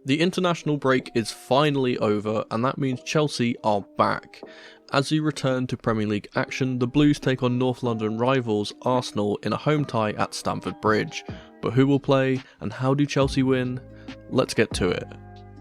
The international break is finally over, and that means Chelsea are back. As we return to Premier League action, the Blues take on North London rivals Arsenal in a home tie at Stamford Bridge. But who will play, and how do Chelsea win? Let's get to it.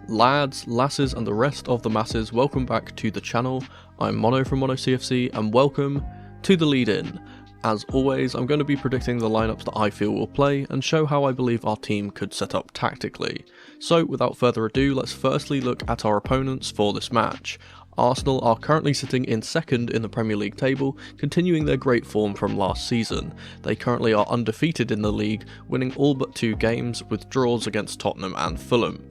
Lads, lasses and the rest of the masses, welcome back to the channel. I'm Mono from Mono CFC, and welcome to the lead-in. As always, I'm going to be predicting the lineups that I feel will play and show how I believe our team could set up tactically. So without further ado, let's firstly look at our opponents for this match. Arsenal are currently sitting in second in the Premier League table, continuing their great form from last season. They currently are undefeated in the league, winning all but 2 games, with draws against Tottenham and Fulham.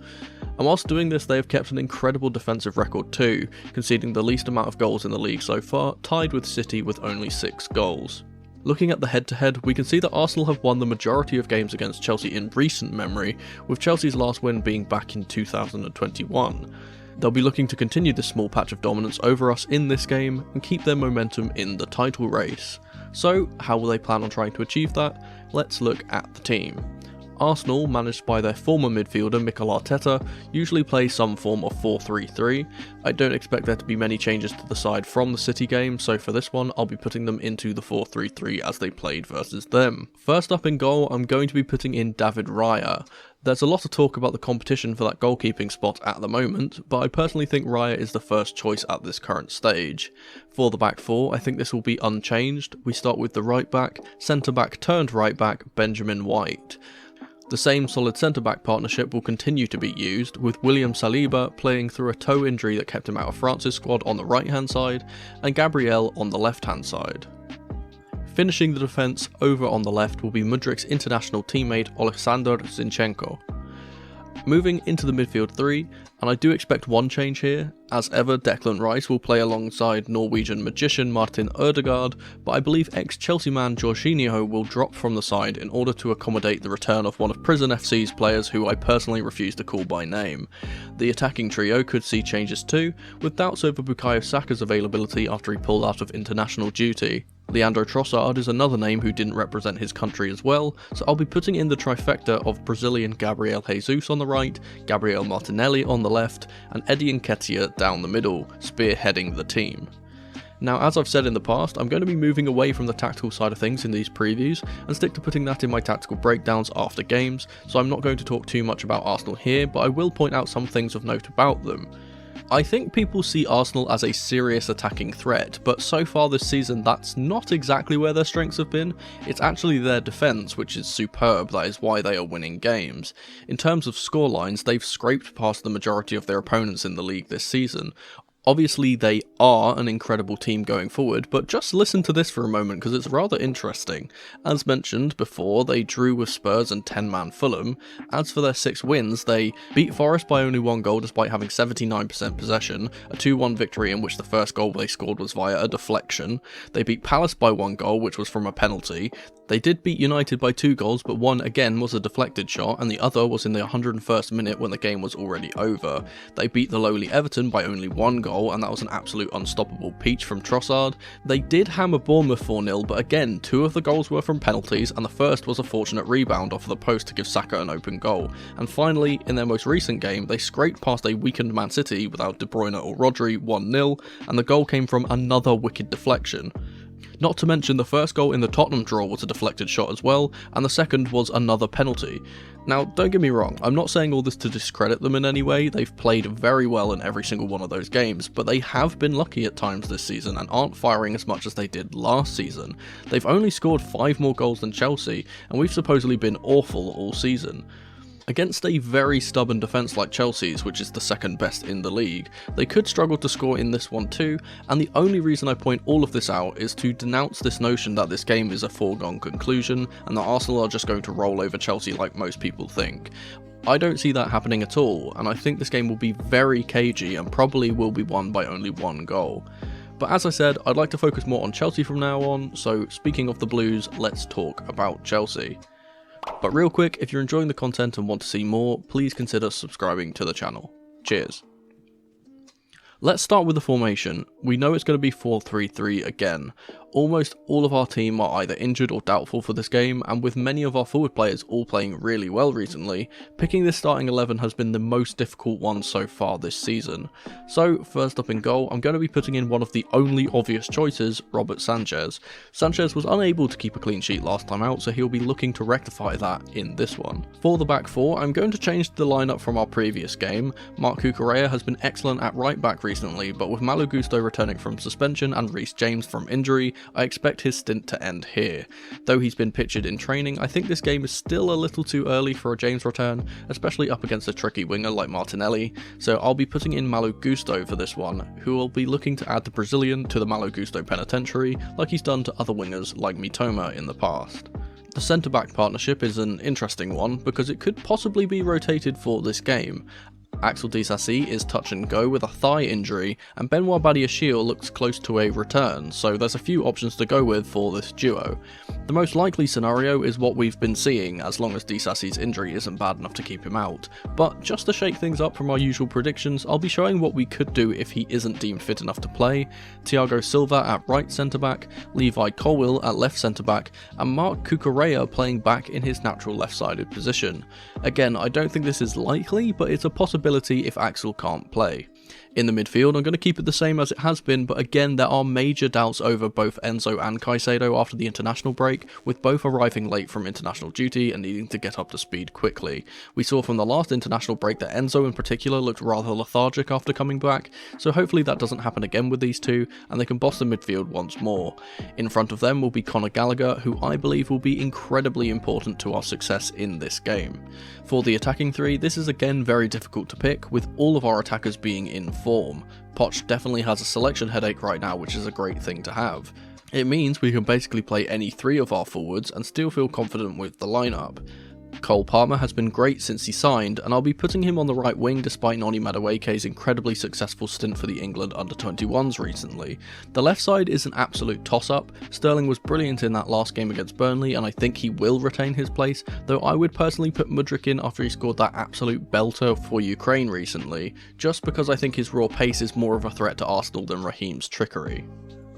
And whilst doing this, they have kept an incredible defensive record too, conceding the least amount of goals in the league so far, tied with City with only 6 goals. Looking at the head-to-head, we can see that Arsenal have won the majority of games against Chelsea in recent memory, with Chelsea's last win being back in 2021. They'll be looking to continue this small patch of dominance over us in this game and keep their momentum in the title race. So, how will they plan on trying to achieve that? Let's look at the team. Arsenal, managed by their former midfielder Mikel Arteta, usually play some form of 4-3-3. I don't expect there to be many changes to the side from the City game, so for this one I'll be putting them into the 4-3-3 as they played versus them. First up in goal, I'm going to be putting in David Raya. There's a lot of talk about the competition for that goalkeeping spot at the moment, but I personally think Raya is the first choice at this current stage. For the back four, I think this will be unchanged. We start with the right back, centre back turned right back, Benjamin White. The same solid centre-back partnership will continue to be used, with William Saliba playing through a toe injury that kept him out of France's squad on the right-hand side, and Gabriel on the left-hand side. Finishing the defence over on the left will be Mudryk's international teammate Oleksandr Zinchenko. Moving into the midfield 3, and I do expect one change here. As ever, Declan Rice will play alongside Norwegian magician Martin Ødegaard, but I believe ex-Chelsea man Jorginho will drop from the side in order to accommodate the return of one of Prison FC's players who I personally refuse to call by name. The attacking trio could see changes too, with doubts over Bukayo Saka's availability after he pulled out of international duty. Leandro Trossard is another name who didn't represent his country as well, so I'll be putting in the trifecta of Brazilian Gabriel Jesus on the right, Gabriel Martinelli on the left, and Eddie Nketiah down the middle, spearheading the team. Now, as I've said in the past, I'm going to be moving away from the tactical side of things in these previews and stick to putting that in my tactical breakdowns after games, so I'm not going to talk too much about Arsenal here, but I will point out some things of note about them. I think people see Arsenal as a serious attacking threat, but so far this season that's not exactly where their strengths have been. It's actually their defence, which is superb. That is why they are winning games. In terms of scorelines, they've scraped past the majority of their opponents in the league this season. Obviously they are an incredible team going forward, but just listen to this for a moment because it's rather interesting. As mentioned before, they drew with Spurs and 10-man Fulham. As for their 6 wins, they beat Forest by only 1 goal despite having 79% possession, a 2-1 victory in which the first goal they scored was via a deflection. They beat Palace by 1 goal, which was from a penalty. They did beat United by 2 goals, but one again was a deflected shot, and the other was in the 101st minute when the game was already over. They beat the lowly Everton by only 1 goal, and that was an absolute unstoppable peach from Trossard. They did hammer Bournemouth 4-0, but again, 2 of the goals were from penalties, and the first was a fortunate rebound off the post to give Saka an open goal. And finally, in their most recent game, they scraped past a weakened Man City without De Bruyne or Rodri 1-0, and the goal came from another wicked deflection. Not to mention the first goal in the Tottenham draw was a deflected shot as well, and the second was another penalty. Now, don't get me wrong, I'm not saying all this to discredit them in any way. They've played very well in every single one of those games, but they have been lucky at times this season and aren't firing as much as they did last season. They've only scored 5 more goals than Chelsea, and we've supposedly been awful all season. Against a very stubborn defence like Chelsea's, which is the second best in the league, they could struggle to score in this one too, and the only reason I point all of this out is to denounce this notion that this game is a foregone conclusion and that Arsenal are just going to roll over Chelsea like most people think. I don't see that happening at all, and I think this game will be very cagey and probably will be won by only 1 goal. But as I said, I'd like to focus more on Chelsea from now on, so speaking of the Blues, let's talk about Chelsea. But real quick, if you're enjoying the content and want to see more, please consider subscribing to the channel. Cheers. Let's start with the formation. We know it's going to be 4-3-3 again. Almost all of our team are either injured or doubtful for this game, and with many of our forward players all playing really well recently, picking this starting 11 has been the most difficult one so far this season. So first up in goal, I'm going to be putting in one of the only obvious choices, Robert Sanchez. Sanchez was unable to keep a clean sheet last time out, so he'll be looking to rectify that in this one. For the back four, I'm going to change the lineup from our previous game. Marc Cucurella has been excellent at right back recently, but with Malo Gusto returning from suspension and Reece James from injury, I expect his stint to end here. Though he's been pictured in training, I think this game is still a little too early for a James return, especially up against a tricky winger like Martinelli, so I'll be putting in Malo Gusto for this one, who will be looking to add the Brazilian to the Malo Gusto penitentiary like he's done to other wingers like Mitoma in the past. The centre-back partnership is an interesting one because it could possibly be rotated for this game. Axel Disasi is touch and go with a thigh injury, and Benoit Badiashile looks close to a return, so there's a few options to go with for this duo. The most likely scenario is what we've been seeing, as long as Disasi's injury isn't bad enough to keep him out, but just to shake things up from our usual predictions, I'll be showing what we could do if he isn't deemed fit enough to play: Thiago Silva at right centre-back, Levi Colwill at left centre-back, and Marc Cucurella playing back in his natural left-sided position. Again, I don't think this is likely, but it's a possibility if Axel can't play. In the midfield, I'm going to keep it the same as it has been, but again there are major doubts over both Enzo and Caicedo after the international break, with both arriving late from international duty and needing to get up to speed quickly. We saw from the last international break that Enzo in particular looked rather lethargic after coming back, so hopefully that doesn't happen again with these two, and they can boss the midfield once more. In front of them will be Conor Gallagher, who I believe will be incredibly important to our success in this game. For the attacking three, this is again very difficult to pick, with all of our attackers being in form. Poch definitely has a selection headache right now, which is a great thing to have. It means we can basically play any three of our forwards and still feel confident with the lineup. Cole Palmer has been great since he signed, and I'll be putting him on the right wing despite Noni Madueke's incredibly successful stint for the England under-21s recently. The left side is an absolute toss-up. Sterling was brilliant in that last game against Burnley, and I think he will retain his place, though I would personally put Mudryk in after he scored that absolute belter for Ukraine recently, just because I think his raw pace is more of a threat to Arsenal than Raheem's trickery.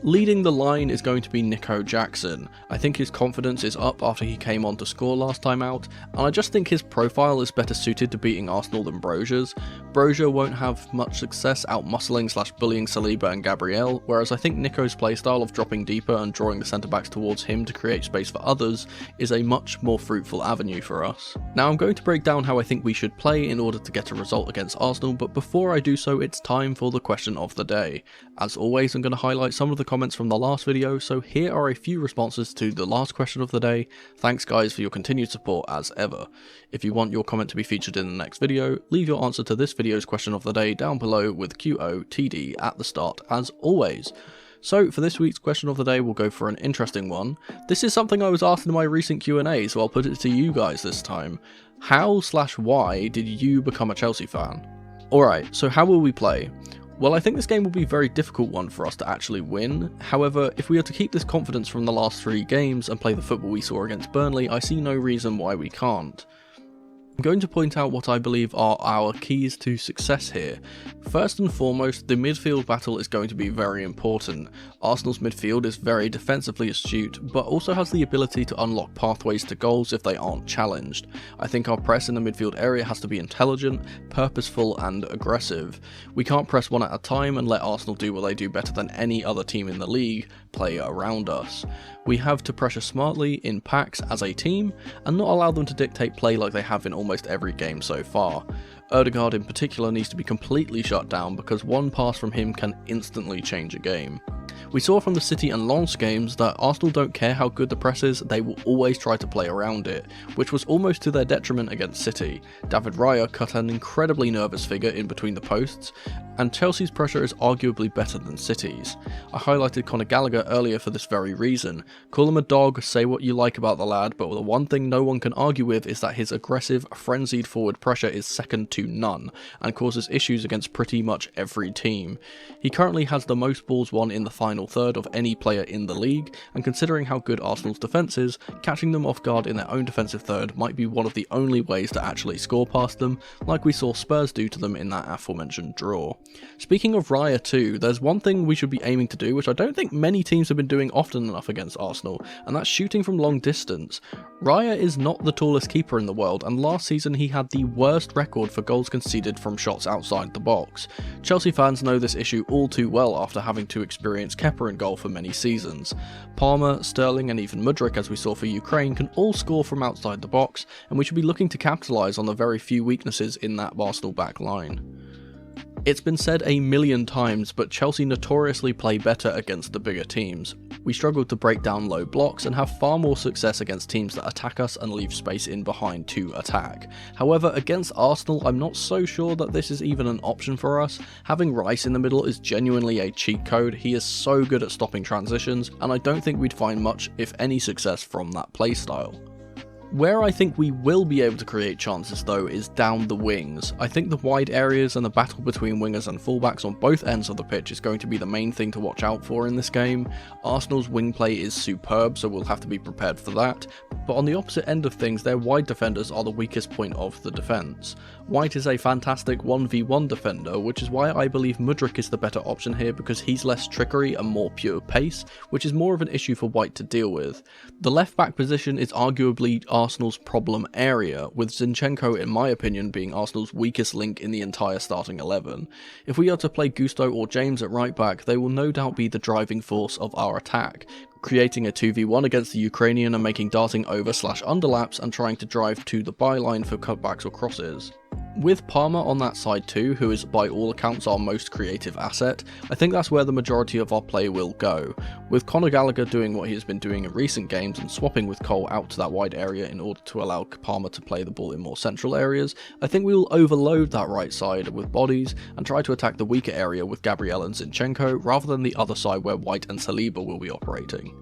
Leading the line is going to be Nico Jackson. I think his confidence is up after he came on to score last time out, and I just think his profile is better suited to beating Arsenal than Brozia's. Brozier won't have much success out-muscling/bullying Saliba and Gabriel, whereas I think Nico's playstyle of dropping deeper and drawing the centre-backs towards him to create space for others is a much more fruitful avenue for us. Now I'm going to break down how I think we should play in order to get a result against Arsenal, but before I do so, it's time for the question of the day. As always, I'm going to highlight some of the comments from the last video, so here are a few responses to the last question of the day. Thanks guys for your continued support as ever. If you want your comment to be featured in the next video, leave your answer to this video's question of the day down below with QOTD at the start as always. So for this week's question of the day, we'll go for an interesting one. This is something I was asked in my recent Q&A, so I'll put it to you guys this time. How/why did you become a Chelsea fan? Alright, so how will we play? Well, I think this game will be a very difficult one for us to actually win. However, if we are to keep this confidence from the last 3 games and play the football we saw against Burnley, I see no reason why we can't. I'm going to point out what I believe are our keys to success here. First and foremost, the midfield battle is going to be very important. Arsenal's midfield is very defensively astute, but also has the ability to unlock pathways to goals if they aren't challenged. I think our press in the midfield area has to be intelligent, purposeful and aggressive. We can't press one at a time and let Arsenal do what they do better than any other team in the league, play around us. We have to pressure smartly in packs as a team, and not allow them to dictate play like they have in almost every game so far. Ødegaard in particular needs to be completely shut down because one pass from him can instantly change a game. We saw from the City and Lens games that Arsenal don't care how good the press is, they will always try to play around it, which was almost to their detriment against City. David Raya cut an incredibly nervous figure in between the posts, and Chelsea's pressure is arguably better than City's. I highlighted Conor Gallagher earlier for this very reason. Call him a dog, say what you like about the lad, but the one thing no one can argue with is that his aggressive, frenzied forward pressure is second to none, and causes issues against pretty much every team. He currently has the most balls won in the final final third of any player in the league, and considering how good Arsenal's defence is, catching them off guard in their own defensive third might be one of the only ways to actually score past them, like we saw Spurs do to them in that aforementioned draw. Speaking of Raya too, there's one thing we should be aiming to do, which I don't think many teams have been doing often enough against Arsenal, and that's shooting from long distance. Raya is not the tallest keeper in the world, and last season he had the worst record for goals conceded from shots outside the box. Chelsea fans know this issue all too well after having to experience Kepa in goal for many seasons. Palmer, Sterling and even Mudryk, as we saw for Ukraine, can all score from outside the box, and we should be looking to capitalise on the very few weaknesses in that Arsenal back line. It's been said a million times, but Chelsea notoriously play better against the bigger teams. We struggle to break down low blocks and have far more success against teams that attack us and leave space in behind to attack. However, against Arsenal, I'm not so sure that this is even an option for us. Having Rice in the middle is genuinely a cheat code. He is so good at stopping transitions, and I don't think we'd find much, if any, success from that playstyle. Where I think we will be able to create chances though is down the wings. I think the wide areas and the battle between wingers and fullbacks on both ends of the pitch is going to be the main thing to watch out for in this game. Arsenal's wing play is superb, so we'll have to be prepared for that, but on the opposite end of things, their wide defenders are the weakest point of the defence. White is a fantastic 1v1 defender, which is why I believe Mudryk is the better option here, because he's less trickery and more pure pace, which is more of an issue for White to deal with. The left back position is arguably Arsenal's problem area, with Zinchenko in my opinion being Arsenal's weakest link in the entire starting 11. If we are to play Gusto or James at right back, they will no doubt be the driving force of our attack, creating a 2v1 against the Ukrainian and making darting over/underlaps and trying to drive to the byline for cutbacks or crosses. With Palmer on that side too, who is by all accounts our most creative asset, I think that's where the majority of our play will go. With Conor Gallagher doing what he has been doing in recent games and swapping with Cole out to that wide area in order to allow Palmer to play the ball in more central areas, I think we will overload that right side with bodies and try to attack the weaker area with Gabriel and Zinchenko rather than the other side where White and Saliba will be operating.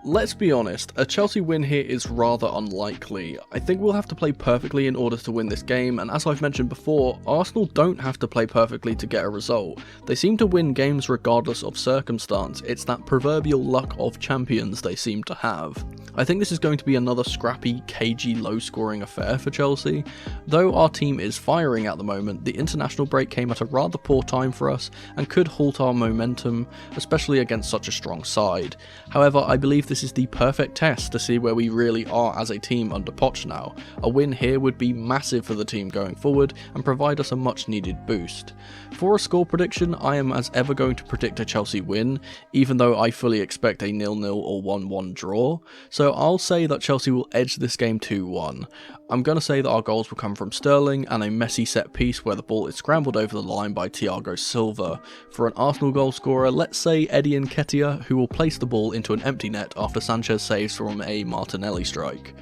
Let's be honest, a Chelsea win here is rather unlikely. I think we'll have to play perfectly in order to win this game, and as I've mentioned before, Arsenal don't have to play perfectly to get a result. They seem to win games regardless of circumstance. It's that proverbial luck of champions they seem to have. I think this is going to be another scrappy, cagey, low-scoring affair for Chelsea. Though our team is firing at the moment, the international break came at a rather poor time for us and could halt our momentum, especially against such a strong side. However, I believe this is the perfect test to see where we really are as a team under Poch now. A win here would be massive for the team going forward and provide us a much needed boost. For a score prediction, I am as ever going to predict a Chelsea win, even though I fully expect a 0-0 or 1-1 draw, so I'll say that Chelsea will edge this game 2-1. I'm going to say that our goals will come from Sterling and a messy set piece where the ball is scrambled over the line by Thiago Silva. For an Arsenal goal scorer, let's say Eddie Nketiah, who will place the ball into an empty net after Sanchez saves from a Martinelli strike.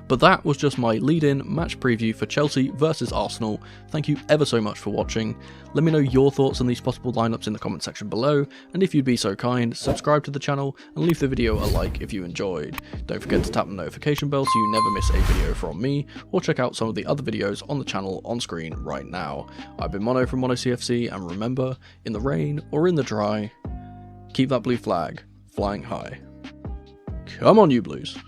But that was just my lead-in match preview for Chelsea versus Arsenal. Thank you ever so much for watching. Let me know your thoughts on these possible lineups in the comment section below, and if you'd be so kind, subscribe to the channel and leave the video a like if you enjoyed. Don't forget to tap the notification bell so you never miss a video from me, or check out some of the other videos on the channel on screen right now. I've been Mono from Mono CFC, and remember, in the rain or in the dry, keep that blue flag flying high. Come on, you Blues.